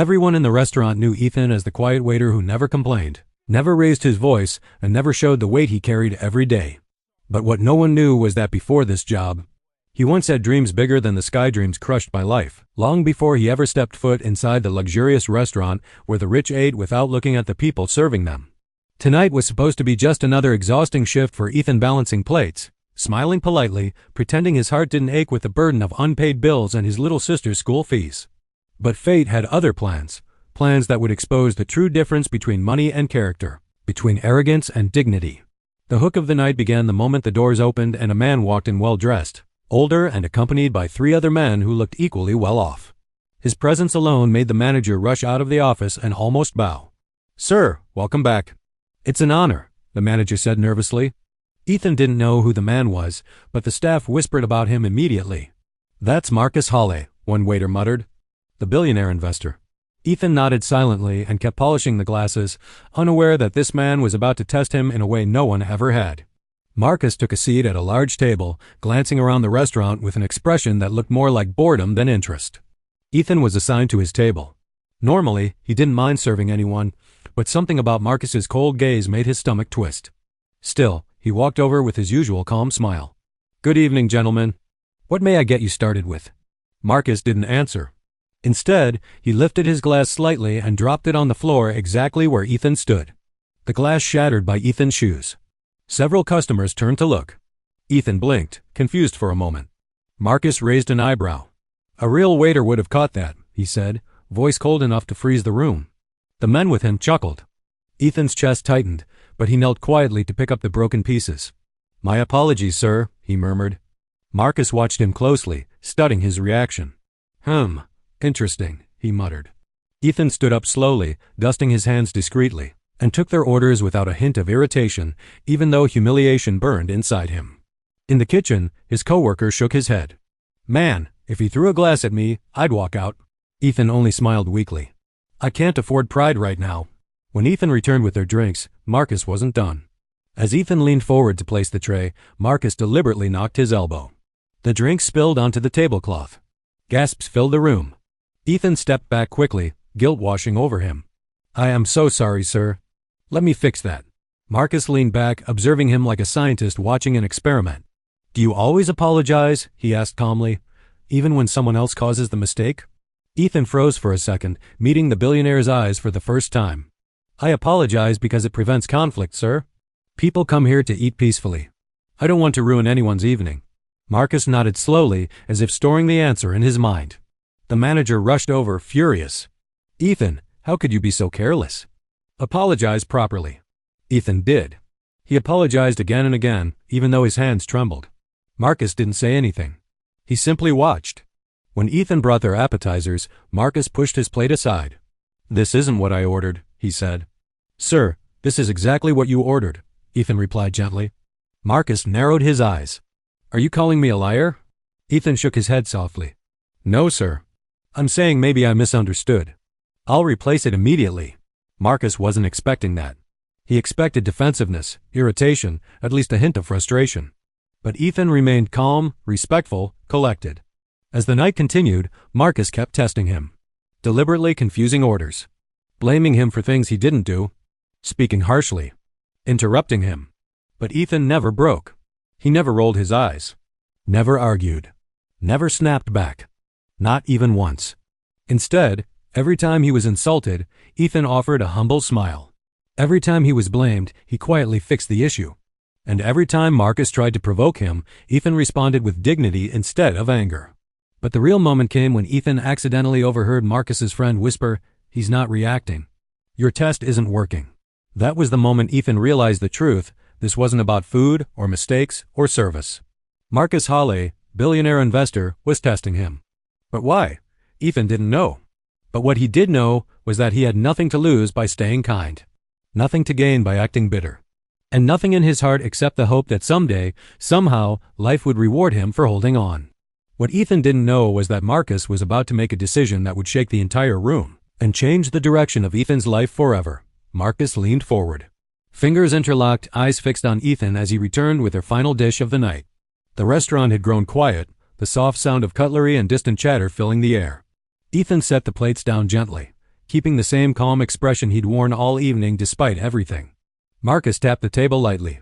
Everyone in the restaurant knew Ethan as the quiet waiter who never complained, never raised his voice, and never showed the weight he carried every day. But what no one knew was that before this job, he once had dreams bigger than the sky, dreams crushed by life, long before he ever stepped foot inside the luxurious restaurant where the rich ate without looking at the people serving them. Tonight was supposed to be just another exhausting shift for Ethan, balancing plates, smiling politely, pretending his heart didn't ache with the burden of unpaid bills and his little sister's school fees. But fate had other plans, plans that would expose the true difference between money and character, between arrogance and dignity. The hook of the night began the moment the doors opened and a man walked in, well-dressed, older, and accompanied by 3 other men who looked equally well off. His presence alone made the manager rush out of the office and almost bow. "Sir, welcome back." "It's an honor," the manager said nervously. Ethan didn't know who the man was, but the staff whispered about him immediately. "That's Marcus Hawley," one waiter muttered. "The billionaire investor." Ethan nodded silently and kept polishing the glasses, unaware that this man was about to test him in a way no one ever had. Marcus took a seat at a large table, glancing around the restaurant with an expression that looked more like boredom than interest. Ethan was assigned to his table. Normally, he didn't mind serving anyone, but something about Marcus's cold gaze made his stomach twist. Still, he walked over with his usual calm smile. "Good evening, gentlemen. What may I get you started with?" Marcus didn't answer. Instead, he lifted his glass slightly and dropped it on the floor exactly where Ethan stood. The glass shattered by Ethan's shoes. Several customers turned to look. Ethan blinked, confused for a moment. Marcus raised an eyebrow. "A real waiter would have caught that," he said, voice cold enough to freeze the room. The men with him chuckled. Ethan's chest tightened, but he knelt quietly to pick up the broken pieces. "My apologies, sir," he murmured. Marcus watched him closely, studying his reaction. Interesting," he muttered. Ethan stood up slowly, dusting his hands discreetly, and took their orders without a hint of irritation, even though humiliation burned inside him. In the kitchen, his coworker shook his head. "Man, if he threw a glass at me, I'd walk out." Ethan only smiled weakly. "I can't afford pride right now." When Ethan returned with their drinks, Marcus wasn't done. As Ethan leaned forward to place the tray, Marcus deliberately knocked his elbow. The drink spilled onto the tablecloth. Gasps filled the room. Ethan stepped back quickly, guilt washing over him. "I am so sorry, sir. Let me fix that." Marcus leaned back, observing him like a scientist watching an experiment. "Do you always apologize?" he asked calmly, "even when someone else causes the mistake?" Ethan froze for a second, meeting the billionaire's eyes for the first time. "I apologize because it prevents conflict, sir. People come here to eat peacefully. I don't want to ruin anyone's evening." Marcus nodded slowly, as if storing the answer in his mind. The manager rushed over, furious. "Ethan, how could you be so careless? Apologize properly." Ethan did. He apologized again and again, even though his hands trembled. Marcus didn't say anything. He simply watched. When Ethan brought their appetizers, Marcus pushed his plate aside. "This isn't what I ordered," he said. "Sir, this is exactly what you ordered," Ethan replied gently. Marcus narrowed his eyes. "Are you calling me a liar?" Ethan shook his head softly. "No, sir. I'm saying maybe I misunderstood. I'll replace it immediately." Marcus wasn't expecting that. He expected defensiveness, irritation, at least a hint of frustration. But Ethan remained calm, respectful, collected. As the night continued, Marcus kept testing him, deliberately confusing orders, blaming him for things he didn't do, speaking harshly, interrupting him. But Ethan never broke. He never rolled his eyes, never argued, never snapped back. Not even once. Instead, every time he was insulted, Ethan offered a humble smile. Every time he was blamed, he quietly fixed the issue. And every time Marcus tried to provoke him, Ethan responded with dignity instead of anger. But the real moment came when Ethan accidentally overheard Marcus's friend whisper, "He's not reacting. Your test isn't working." That was the moment Ethan realized the truth. This wasn't about food or mistakes or service. Marcus Hawley, billionaire investor, was testing him. But why? Ethan didn't know. But what he did know was that he had nothing to lose by staying kind, nothing to gain by acting bitter, and nothing in his heart except the hope that someday, somehow, life would reward him for holding on. What Ethan didn't know was that Marcus was about to make a decision that would shake the entire room and change the direction of Ethan's life forever. Marcus leaned forward. Fingers interlocked, eyes fixed on Ethan as he returned with their final dish of the night. The restaurant had grown quiet, the soft sound of cutlery and distant chatter filling the air. Ethan set the plates down gently, keeping the same calm expression he'd worn all evening despite everything. Marcus tapped the table lightly.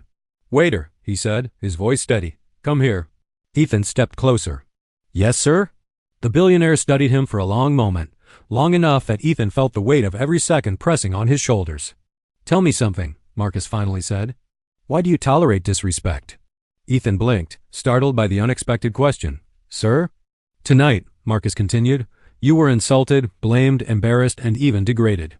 "Waiter," he said, his voice steady. "Come here." Ethan stepped closer. "Yes, sir?" The billionaire studied him for a long moment, long enough that Ethan felt the weight of every second pressing on his shoulders. "Tell me something," Marcus finally said. "Why do you tolerate disrespect?" Ethan blinked, startled by the unexpected question. "Sir?" "Tonight," Marcus continued, "you were insulted, blamed, embarrassed, and even degraded.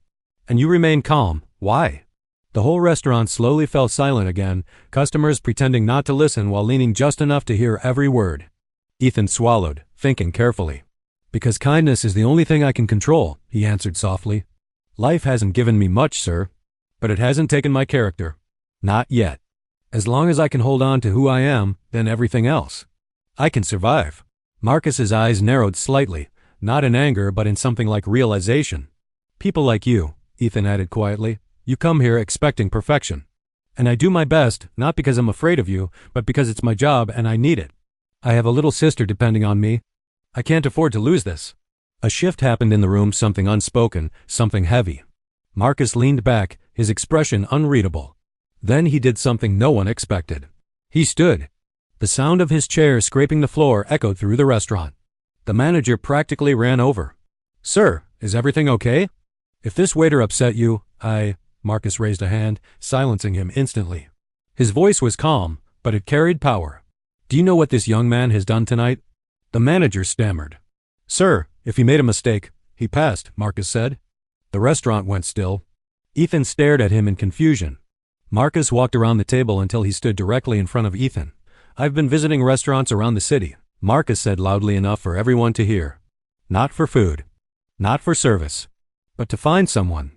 And you remained calm. Why?" The whole restaurant slowly fell silent again, customers pretending not to listen while leaning just enough to hear every word. Ethan swallowed, thinking carefully. "Because kindness is the only thing I can control," he answered softly. "Life hasn't given me much, sir. But it hasn't taken my character. Not yet. As long as I can hold on to who I am, then everything else. I can survive." Marcus's eyes narrowed slightly, not in anger but in something like realization. "People like you," Ethan added quietly, "you come here expecting perfection. And I do my best, not because I'm afraid of you, but because it's my job and I need it. I have a little sister depending on me. I can't afford to lose this." A shift happened in the room, something unspoken, something heavy. Marcus leaned back, his expression unreadable. Then he did something no one expected. He stood. The sound of his chair scraping the floor echoed through the restaurant. The manager practically ran over. "Sir, is everything okay? If this waiter upset you, Marcus raised a hand, silencing him instantly. His voice was calm, but it carried power. "Do you know what this young man has done tonight?" The manager stammered. "Sir, if he made a mistake, he passed," Marcus said. The restaurant went still. Ethan stared at him in confusion. Marcus walked around the table until he stood directly in front of Ethan. "I've been visiting restaurants around the city," Marcus said loudly enough for everyone to hear. "Not for food. Not for service. But to find someone.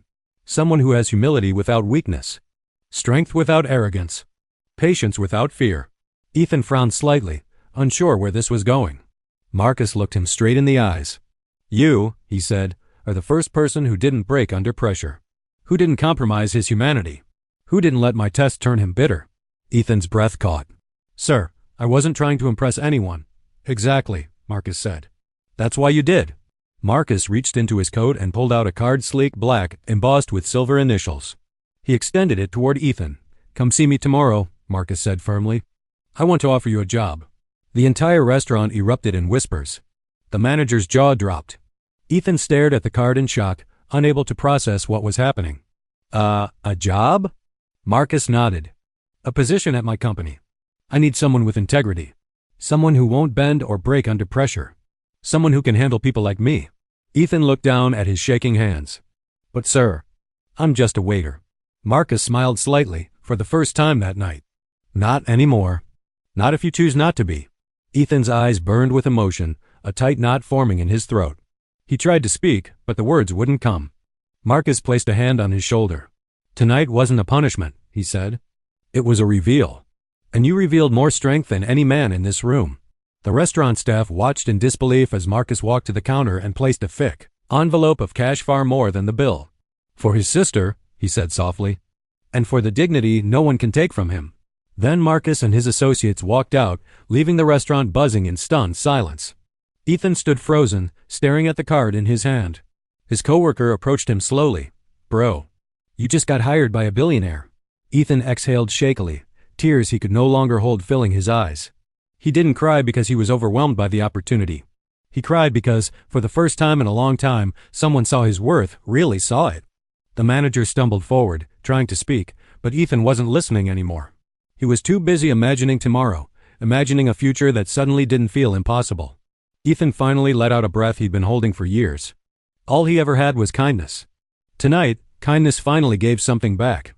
Someone who has humility without weakness. Strength without arrogance. Patience without fear." Ethan frowned slightly, unsure where this was going. Marcus looked him straight in the eyes. "You," he said, "are the first person who didn't break under pressure. Who didn't compromise his humanity. Who didn't let my test turn him bitter." Ethan's breath caught. "Sir, I wasn't trying to impress anyone." "Exactly," Marcus said. "That's why you did." Marcus reached into his coat and pulled out a card, sleek black, embossed with silver initials. He extended it toward Ethan. "Come see me tomorrow," Marcus said firmly. "I want to offer you a job." The entire restaurant erupted in whispers. The manager's jaw dropped. Ethan stared at the card in shock, unable to process what was happening. A job?" Marcus nodded. "A position at my company. I need someone with integrity. Someone who won't bend or break under pressure. Someone who can handle people like me." Ethan looked down at his shaking hands. "But sir, I'm just a waiter." Marcus smiled slightly, for the first time that night. "Not anymore. Not if you choose not to be." Ethan's eyes burned with emotion, a tight knot forming in his throat. He tried to speak, but the words wouldn't come. Marcus placed a hand on his shoulder. "Tonight wasn't a punishment," he said. "It was a reveal. And you revealed more strength than any man in this room." The restaurant staff watched in disbelief as Marcus walked to the counter and placed a thick envelope of cash, far more than the bill. "For his sister," he said softly, "and for the dignity no one can take from him." Then Marcus and his associates walked out, leaving the restaurant buzzing in stunned silence. Ethan stood frozen, staring at the card in his hand. His coworker approached him slowly. "Bro, you just got hired by a billionaire." Ethan exhaled shakily, tears he could no longer hold filling his eyes. He didn't cry because he was overwhelmed by the opportunity. He cried because, for the first time in a long time, someone saw his worth, really saw it. The manager stumbled forward, trying to speak, but Ethan wasn't listening anymore. He was too busy imagining tomorrow, imagining a future that suddenly didn't feel impossible. Ethan finally let out a breath he'd been holding for years. All he ever had was kindness. Tonight, kindness finally gave something back.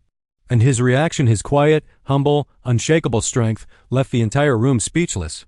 And his reaction, his quiet, humble, unshakable strength, left the entire room speechless.